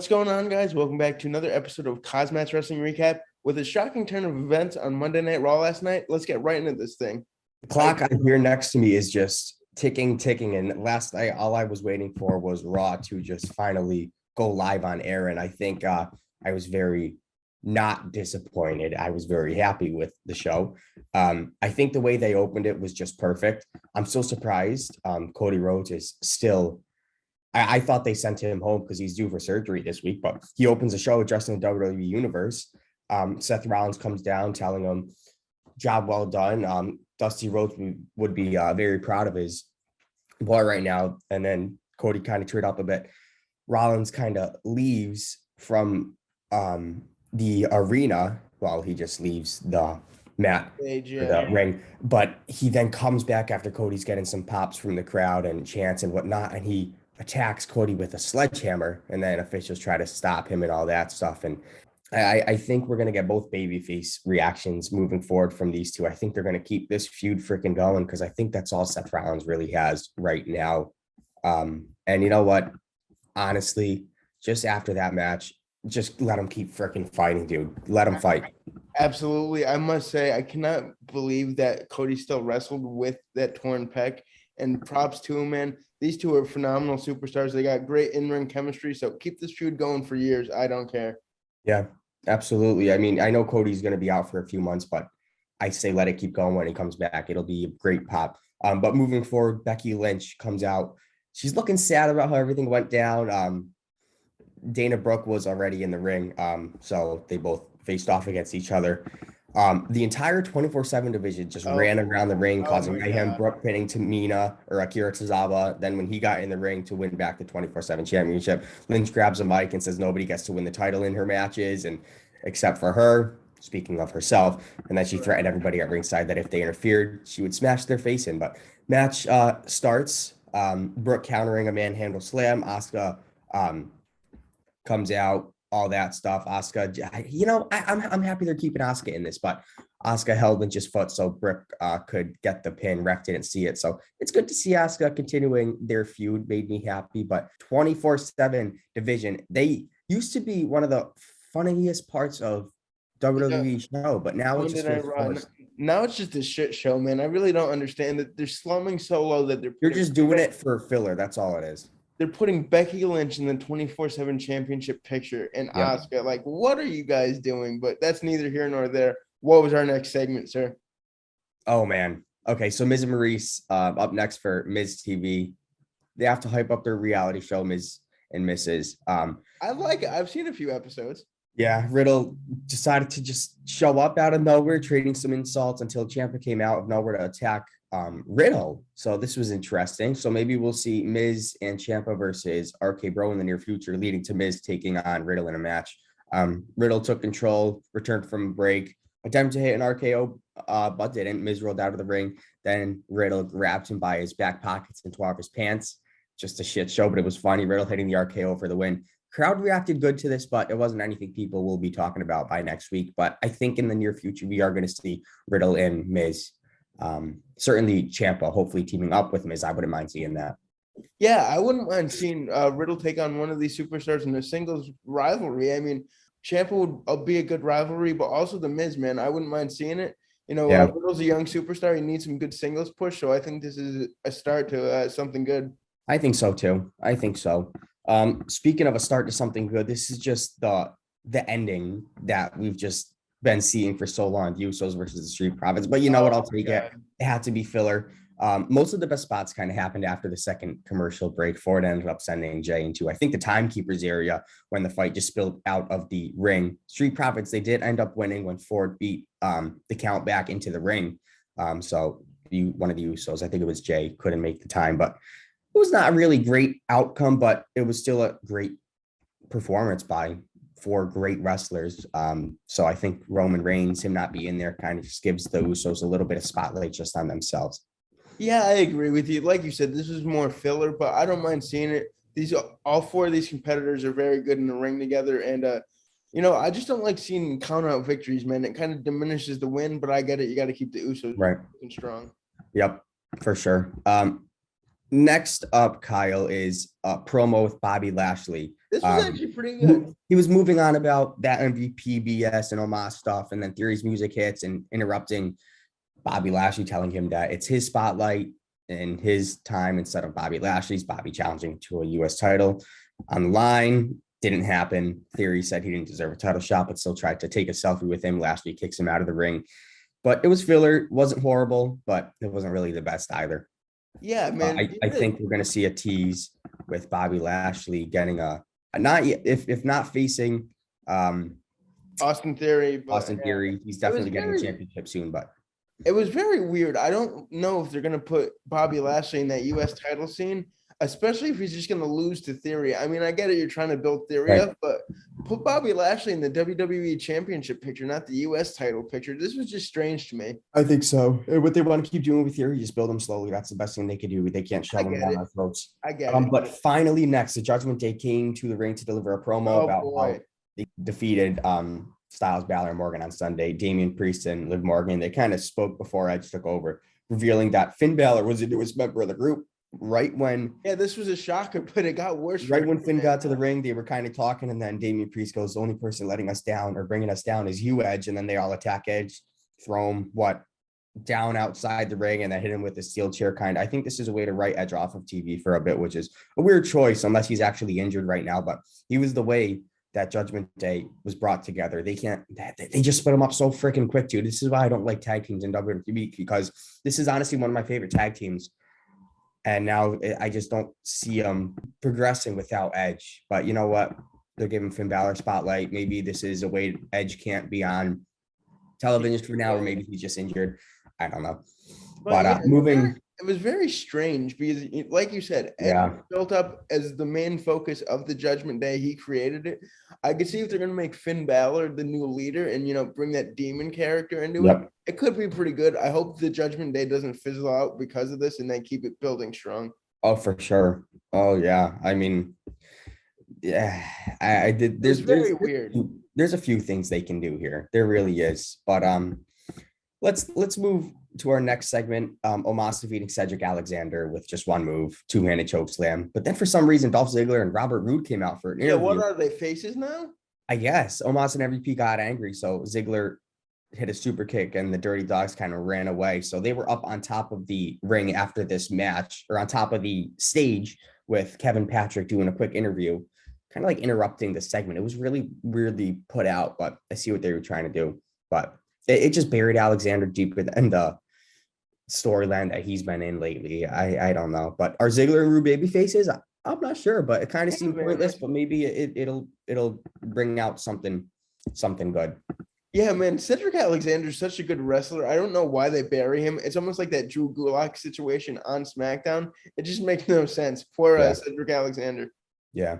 What's going on, guys? Welcome back to another episode of KozMatt's Wrestling Recap. With a shocking turn of events on Monday Night Raw last night, let's get right into this thing. The clock on here next to me is just ticking. And last night, all I was waiting for was Raw to just finally go live on air. And I think I was very not disappointed. I was very happy with the show. I think the way they opened it was just perfect. I'm so surprised. Cody Rhodes is still... I thought they sent him home because he's due for surgery this week, but he opens the show addressing the WWE Universe. Seth Rollins comes down telling him, job well done. Dusty Rhodes would be very proud of his boy right now. And then Cody kind of teared up a bit. Rollins kind of leaves from the arena. Well, he just leaves the mat, the ring, but he then comes back after Cody's getting some pops from the crowd and chants and whatnot, and he attacks Cody with a sledgehammer, and then officials try to stop him and all that stuff. And I think we're going to get both babyface reactions moving forward from these two. I think they're going to keep this feud freaking going because I think that's all Seth Rollins really has right now. And you know what? Honestly, just after that match, just let him keep freaking fighting, dude. Let him fight. Absolutely. I must say, I cannot believe that Cody still wrestled with that torn pec. And props to him, man. These two are phenomenal superstars. They got great in-ring chemistry. So keep this feud going for years. I don't care. Yeah, absolutely. I mean, I know Cody's going to be out for a few months, but I say let it keep going when he comes back. It'll be a great pop. But moving forward, Becky Lynch comes out. She's looking sad about how everything went down. Dana Brooke was already in the ring. So they both faced off against each other. The entire 24/7 division just ran around the ring, causing mayhem. Brooke pinning Tamina or Akira Tozawa. Then when he got in the ring to win back the 24/7 championship, Lynch grabs a mic and says nobody gets to win the title in her matches, and except for her, speaking of herself. And then she threatened everybody at ringside that if they interfered, she would smash their face in. But match starts. Brooke countering a manhandle slam. Asuka comes out. All that stuff. Asuka, I'm happy they're keeping Asuka in this, but Asuka held Lynch's foot so Brooke could get the pin. Ref didn't see it. So it's good to see Asuka continuing their feud. Made me happy. But 24/7 division, they used to be one of the funniest parts of WWE show, but now it's just now it's just a shit show, man. I really don't understand that they're slumming so low that you're just doing it for filler. That's all it is. They're putting Becky Lynch in the 24/7 championship picture and Asuka. Like, what are you guys doing? But that's neither here nor there. What was our next segment, sir? Oh, man. Okay, so Miz and Maurice up next for Miz TV. They have to hype up their reality show, Miz and Mrs. I like it. I've seen a few episodes. Yeah, Riddle decided to just show up out of nowhere, trading some insults until Ciampa came out of nowhere to attack Riddle. So this was interesting. So maybe we'll see Miz and Ciampa versus RK Bro in the near future, leading to Miz taking on Riddle in a match. Riddle took control, returned from break, attempted to hit an RKO, but didn't. Miz rolled out of the ring. Then Riddle grabbed him by his back pockets and tore off his pants. Just a shit show, but it was funny. Riddle hitting the RKO for the win. Crowd reacted good to this, but it wasn't anything people will be talking about by next week. But I think in the near future, we are going to see Riddle and Miz. Certainly Ciampa, hopefully teaming up with Miz. I wouldn't mind seeing that. Yeah, I wouldn't mind seeing Riddle take on one of these superstars in a singles rivalry. I mean, Ciampa would be a good rivalry, but also the Miz, man. I wouldn't mind seeing it. Riddle's a young superstar. He needs some good singles push. So I think this is a start to something good. I think so too. I think so. Speaking of a start to something good, this is just the ending that we've just been seeing for so long, the Usos versus the Street Profits. But you know what? I'll take it. It had to be filler. Most of the best spots kind of happened after the second commercial break. Ford ended up sending Jay into, I think, the timekeepers area when the fight just spilled out of the ring. Street Profits, they did end up winning when Ford beat the count back into the ring. So one of the Usos, I think it was Jay, couldn't make the time, but it was not a really great outcome, but it was still a great performance by 4 great wrestlers. So I think Roman Reigns, him not being there, kind of just gives the Usos a little bit of spotlight just on themselves. Yeah, I agree with you. Like you said, this is more filler, but I don't mind seeing it. All 4 of these competitors are very good in the ring together. And, I just don't like seeing count-out victories, man. It kind of diminishes the win, but I get it. You got to keep the Usos strong. Yep, for sure. Next up, Kyle, is a promo with Bobby Lashley. This was actually pretty good. He was moving on about that MVP BS and Omos stuff, and then Theory's music hits and interrupting Bobby Lashley, telling him that it's his spotlight and his time instead of Bobby Lashley's. Bobby challenging to a U.S. title on the line. Didn't happen. Theory said he didn't deserve a title shot, but still tried to take a selfie with him. Lashley kicks him out of the ring. But it was filler. Wasn't horrible, but it wasn't really the best either. Yeah, man. I think we're going to see a tease with Bobby Lashley getting not yet, if not facing Austin Theory. Austin Theory, he's definitely getting a championship soon, but it was very weird. I don't know if they're going to put Bobby Lashley in that U.S. title scene, especially if he's just going to lose to Theory. I mean, I get it. You're trying to build Theory up, but put Bobby Lashley in the WWE Championship picture, not the U.S. title picture. This was just strange to me. I think so. What they want to keep doing with Theory, just build him slowly. That's the best thing they could do. They can't shove him down our throats. I get it. But finally, next, the Judgment Day came to the ring to deliver a promo about how they defeated Styles, Balor, and Morgan on Sunday. Damian Priest and Liv Morgan, they kind of spoke before Edge took over, revealing that Finn Balor was a newest member of the group. Right when this was a shocker, but it got worse. Right when Finn got to the ring, they were kind of talking, and then Damian Priest goes, "The only person letting us down or bringing us down is you, Edge." And then they all attack Edge, throw him down outside the ring, and then hit him with a steel chair. I think this is a way to write Edge off of TV for a bit, which is a weird choice unless he's actually injured right now. But he was the way that Judgment Day was brought together. They just split them up so freaking quick, dude. This is why I don't like tag teams in WWE, because this is honestly one of my favorite tag teams. And now I just don't see them progressing without Edge. But you know what? They're giving Finn Balor spotlight. Maybe this is a way Edge can't be on television for now, or maybe he's just injured. I don't know. But moving. It was very strange because, like you said, Edge built up as the main focus of the Judgment Day. He created it. I could see if they're going to make Finn Balor the new leader and, bring that demon character into it. It could be pretty good. I hope the Judgment Day doesn't fizzle out because of this and they keep it building strong. Oh, for sure. Oh, yeah. I mean, yeah, I did. There's very weird. There's a few things they can do here. There really is. But let's move to our next segment. Omos defeating Cedric Alexander with just one move, two-handed choke slam. But then for some reason, Dolph Ziggler and Robert Roode came out for an interview. What are they, faces now? I guess Omos and MVP got angry, so Ziggler hit a super kick and the Dirty Dogs kind of ran away. So they were up on top of the ring after this match, or on top of the stage with Kevin Patrick doing a quick interview, kind of like interrupting the segment. It was really weirdly put out, but I see what they were trying to do. But it just buried Alexander deeper in the storyline that he's been in lately. I don't know. But are Ziggler and Roode baby faces? I'm not sure, but it kind of seemed pointless, but maybe it'll bring out something good. Yeah, man, Cedric Alexander's such a good wrestler. I don't know why they bury him. It's almost like that Drew Gulak situation on SmackDown. It just makes no sense for Cedric Alexander. Yeah.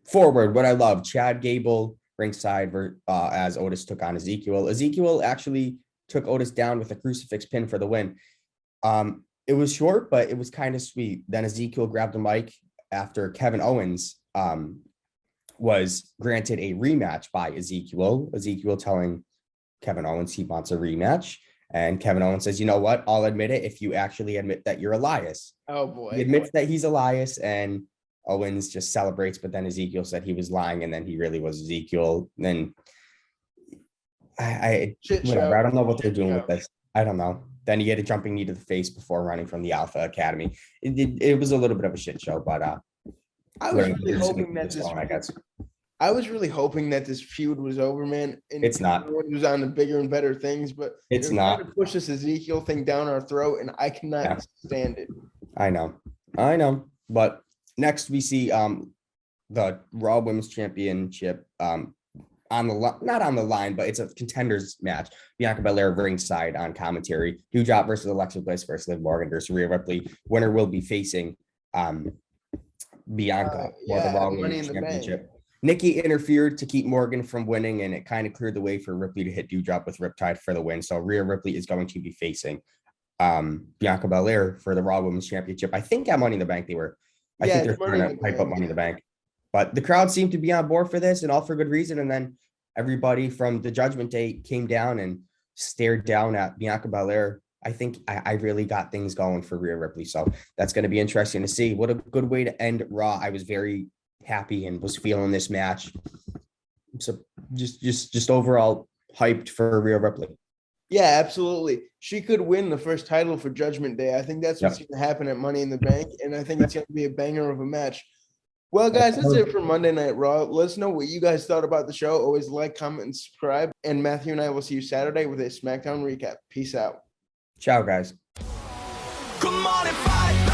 Forward, what I love, Chad Gable ringside as Otis took on Ezekiel. Ezekiel actually took Otis down with a crucifix pin for the win. It was short, but it was kind of sweet. Then Ezekiel grabbed the mic after Kevin Owens was granted a rematch by Ezekiel. Ezekiel telling Kevin Owens he wants a rematch. And Kevin Owens says, you know what? I'll admit it if you actually admit that you're Elias. Oh, boy. He admits that he's Elias, and Owens just celebrates, but then Ezekiel said he was lying, and then he really was Ezekiel. Then I don't know what they're doing with this. I don't know. Then he had a jumping knee to the face before running from the Alpha Academy. It was a little bit of a shit show, but I was really hoping that this feud was over, man. And it's not. It was on the bigger and better things, but it's not. Trying to push this Ezekiel thing down our throat, and I cannot stand it. I know. But next we see the Raw Women's Championship not on the line, but it's a contenders match. Bianca Belair ringside on commentary. Doudrop versus Alexa Bliss versus Liv Morgan versus Rhea Ripley. Winner will be facing Bianca for the Raw Women's Championship. Nikki interfered to keep Morgan from winning, and it kind of cleared the way for Ripley to hit Doudrop with Riptide for the win. So Rhea Ripley is going to be facing Bianca Belair for the Raw Women's Championship. I think at Money in the Bank I think they're trying to pipe up Money in the Bank. But the crowd seemed to be on board for this, and all for good reason. And then everybody from the Judgment Day came down and stared down at Bianca Belair I think I really got things going for Rhea Ripley. So that's going to be interesting to see. What a good way to end Raw. I was very happy and was feeling this match. So just overall hyped for Rhea Ripley. Yeah, absolutely. She could win the first title for Judgment Day. I think that's what's going to happen at Money in the Bank, and I think it's going to be a banger of a match. Well, guys, that's it for Monday Night Raw. Let us know what you guys thought about the show. Always like, comment, and subscribe. And Matthew and I will see you Saturday with a SmackDown recap. Peace out. Ciao, guys. Come on and fight.